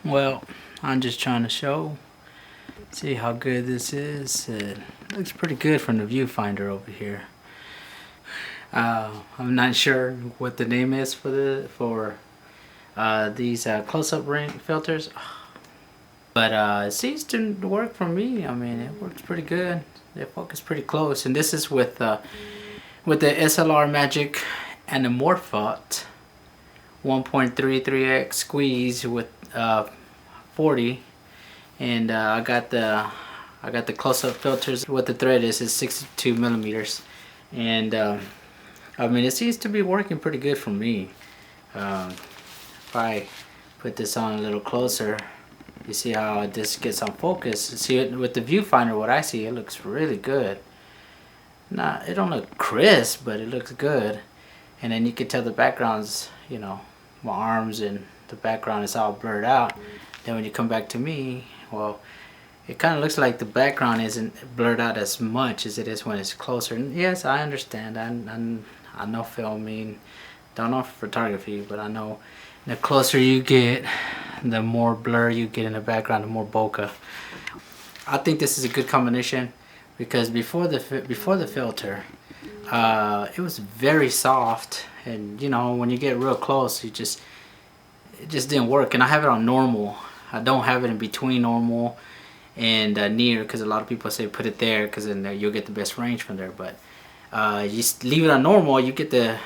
Well, I'm just trying to see how good this is. It looks pretty good from the viewfinder over here. I'm not sure what the name is for these close-up ring filters, but it seems to work for me. I mean, it works pretty good. They focus pretty close, and this is with the SLR Magic Anamorthot 1.33x squeeze with 40, and I got the close-up filters. What the thread is 62 millimeters, and I mean, it seems to be working pretty good for me. If I put this on a little closer, you see how this gets on focus. See, with the viewfinder, what I see, it looks really good. It don't look crisp, but it looks good. And then you can tell the background's, you know, my arms and the background is all blurred out. Then when you come back to me, well, it kind of looks like the background isn't blurred out as much as it is when it's closer. And yes, I understand. I know filming, don't know photography, but I know the closer you get, the more blur you get in the background, the more bokeh. I think this is a good combination because before the filter, it was very soft, and you know, when you get real close, it just didn't work. And I have it on normal. I don't have it in between normal and near, because a lot of people say put it there because then you'll get the best range from there. But you just leave it on normal, you get the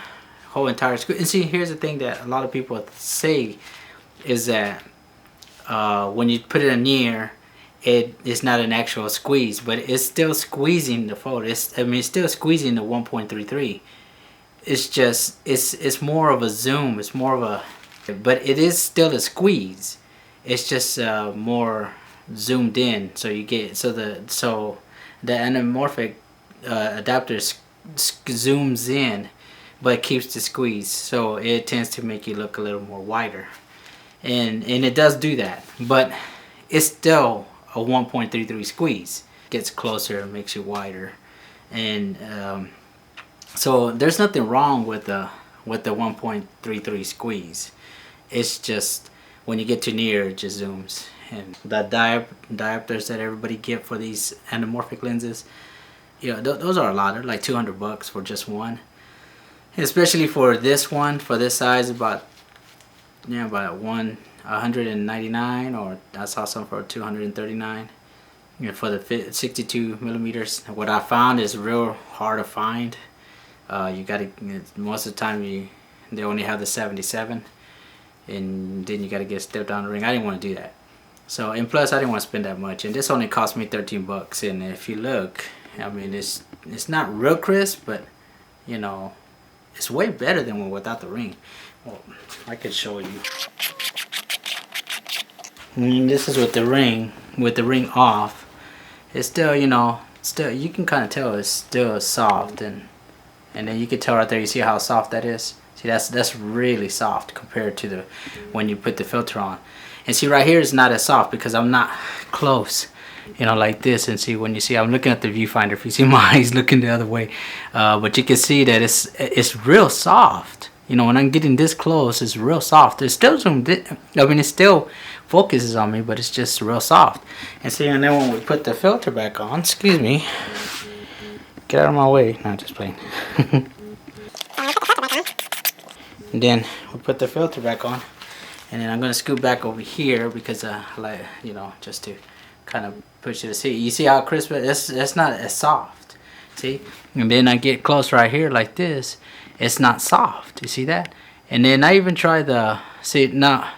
whole entire squeeze. And see, here's the thing that a lot of people say is that when you put it in near, it's not an actual squeeze, but it's still squeezing the photo. It's still squeezing the 1.33. It's just it's more of a zoom. It's more of a, but it is still a squeeze. It's just more zoomed in. So you get so the anamorphic adapter zooms in, but keeps the squeeze. So it tends to make you look a little more wider, and it does do that. But it's still a 1.33 squeeze. Gets closer and makes you wider, and so there's nothing wrong with the 1.33 squeeze. It's just when you get too near, it just zooms. And the diopters that everybody get for these anamorphic lenses, yeah, those are a lot. They're like $200 for just one. And especially for this one, for this size, about 199, or I saw some for 239. You know, for the 62 millimeters. What I found is real hard to find. You gotta, most of the time they only have the 77, and then you gotta get a step down the ring. I didn't want to do that. So, and plus I didn't want to spend that much, and this only cost me $13. And if you look, I mean, it's not real crisp, but you know, it's way better than without the ring. Well, I could show you. And this is with the ring off. It's still, you know, you can kind of tell it's still soft, and then you can tell right there. You see how soft that is? See, that's really soft compared to the when you put the filter on. And see, right here is not as soft because I'm not close, you know, like this. And see, when you see, I'm looking at the viewfinder. If you see my eyes looking the other way, but you can see that it's real soft. You know, when I'm getting this close, it's real soft. It's still zoomed in. I mean, it still focuses on me, but it's just real soft. And see, and then when we put the filter back on, excuse me, get out of my way. No, just playing. And then we put the filter back on, and then I'm gonna scoot back over here because like, you know, just to kind of push you to see. You see how crisp it is? It's not as soft. See, and then I get close right here like this. It's not soft. You see that? And then I even try the, see now,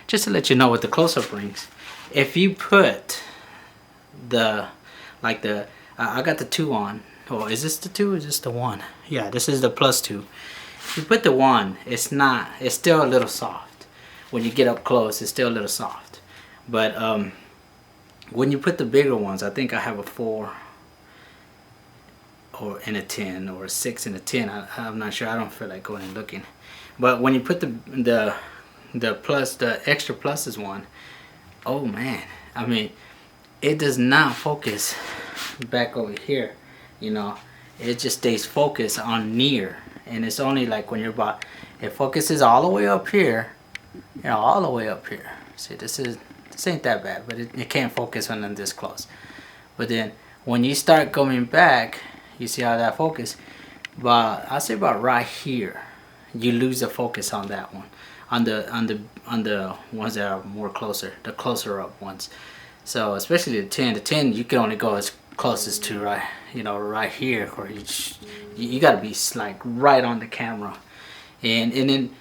just to let you know with the close-up rings, if you put the, like the, I got the 2 on. Oh, is this the 2 or is this the 1? Yeah, this is the +2. If you put the 1, it's still a little soft. When you get up close, it's still a little soft. But when you put the bigger ones, I think I have a 4 or in a 10 or a 6 and a 10. I'm not sure. I don't feel like going and looking. But when you put the extra pluses one, oh man, I mean, it does not focus back over here. You know, it just stays focused on near, and it's only like when you're about, it focuses all the way up here, you know, all the way up here. See, this ain't that bad, but it can't focus when I'm this close. But then when you start coming back, you see how that focus, but I say about right here, you lose the focus on that one, on the ones that are more closer, the closer up ones. So especially the 10 you can only go as close as to right, you know, right here, or you gotta be like right on the camera. And then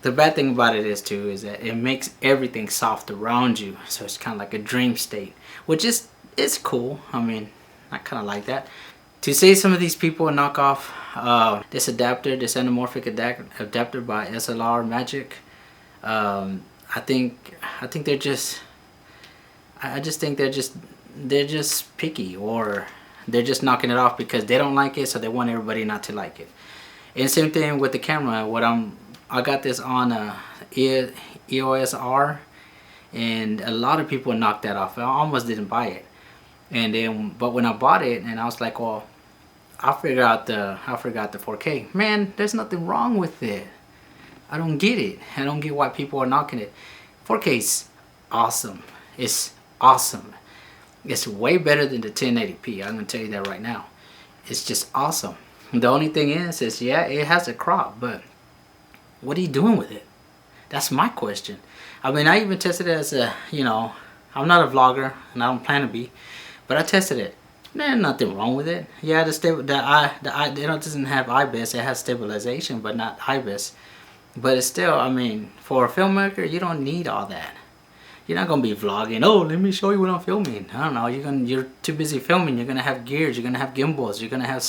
the bad thing about it is too is that it makes everything soft around you, so it's kind of like a dream state, which is cool. I mean, I kind of like that. To say some of these people knock off this adapter, this anamorphic adapter by SLR Magic, I think they're just, I just think they're just picky, or they're just knocking it off because they don't like it, so they want everybody not to like it. And same thing with the camera. I got this on EOS R, and a lot of people knocked that off. I almost didn't buy it, and then but when I bought it, and I was like, well, I forgot the 4K. Man, there's nothing wrong with it. I don't get it. I don't get why people are knocking it. 4K's awesome. It's awesome. It's way better than the 1080p. I'm gonna tell you that right now. It's just awesome. The only thing is yeah, it has a crop, but what are you doing with it? That's my question. I mean, I even tested it as a, you know, I'm not a vlogger and I don't plan to be, but I tested it. There's nothing wrong with it. Yeah, it doesn't have IBIS. It has stabilization, but not IBIS. But it's still, I mean, for a filmmaker, you don't need all that. You're not gonna be vlogging. Oh, let me show you what I'm filming. I don't know. You're too busy filming. You're gonna have gears. You're gonna have gimbals. You're gonna have,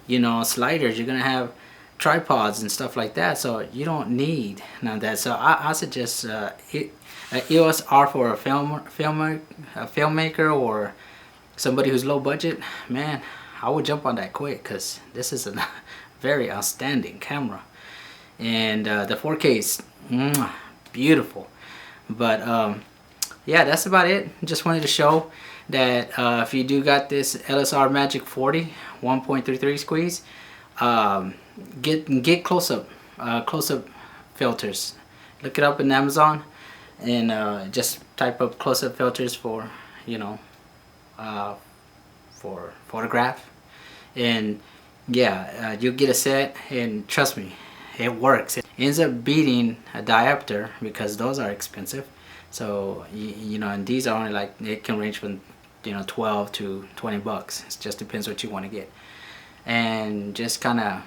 you know, sliders. You're gonna have tripods and stuff like that. So you don't need none of that. So I suggest EOS R for a filmmaker or somebody who's low budget. Man, I would jump on that quick, because this is a very outstanding camera, and the 4K is beautiful. But yeah, that's about it. Just wanted to show that if you do got this LSR Magic 40 1.33 squeeze, get close-up filters. Look it up in Amazon, and just type up close-up filters for, you know, for photograph, and yeah, you'll get a set, and trust me, it works. It ends up beating a diopter, because those are expensive. So you know, and these are only like, it can range from, you know, 12 to 20 bucks. It just depends what you want to get. And just kind of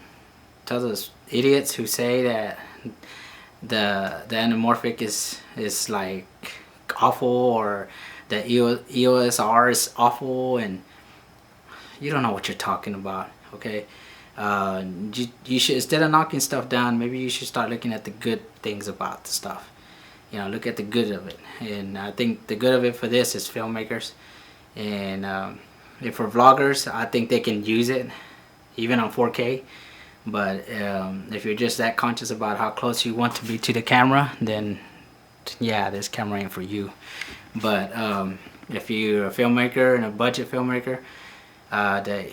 tell those idiots who say that the anamorphic is like awful, or the EOS R is awful, and you don't know what you're talking about. Okay, you should, instead of knocking stuff down, maybe you should start looking at the good things about the stuff. You know, look at the good of it. And I think the good of it for this is filmmakers, and if for vloggers, I think they can use it even on 4K. But if you're just that conscious about how close you want to be to the camera, then yeah, this camera ain't for you. But if you're a filmmaker and a budget filmmaker, the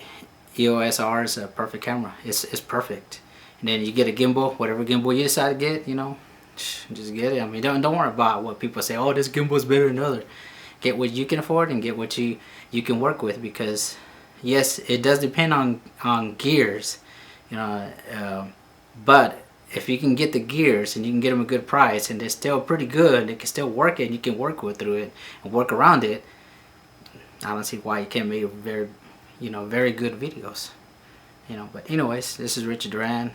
EOS R is a perfect camera. It's perfect. And then you get a gimbal, whatever gimbal you decide to get, you know, just get it. I mean, don't worry about what people say. Oh, this gimbal is better than another. Get what you can afford, and get what you can work with, because yes, it does depend on gears, you know, but if you can get the gears and you can get them a good price, and they're still pretty good, they can still work it, and you can work through it and work around it, I don't see why you can't make very, you know, very good videos, you know. But anyways, this is Richard Duran,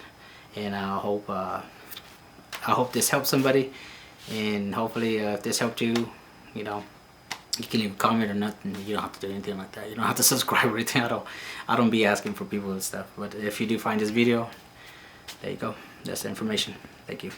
and I hope this helps somebody, and hopefully if this helped you, you know, you can leave a comment or nothing. You don't have to do anything like that. You don't have to subscribe or anything. I don't be asking for people and stuff. But if you do find this video, there you go. That's the information. Thank you.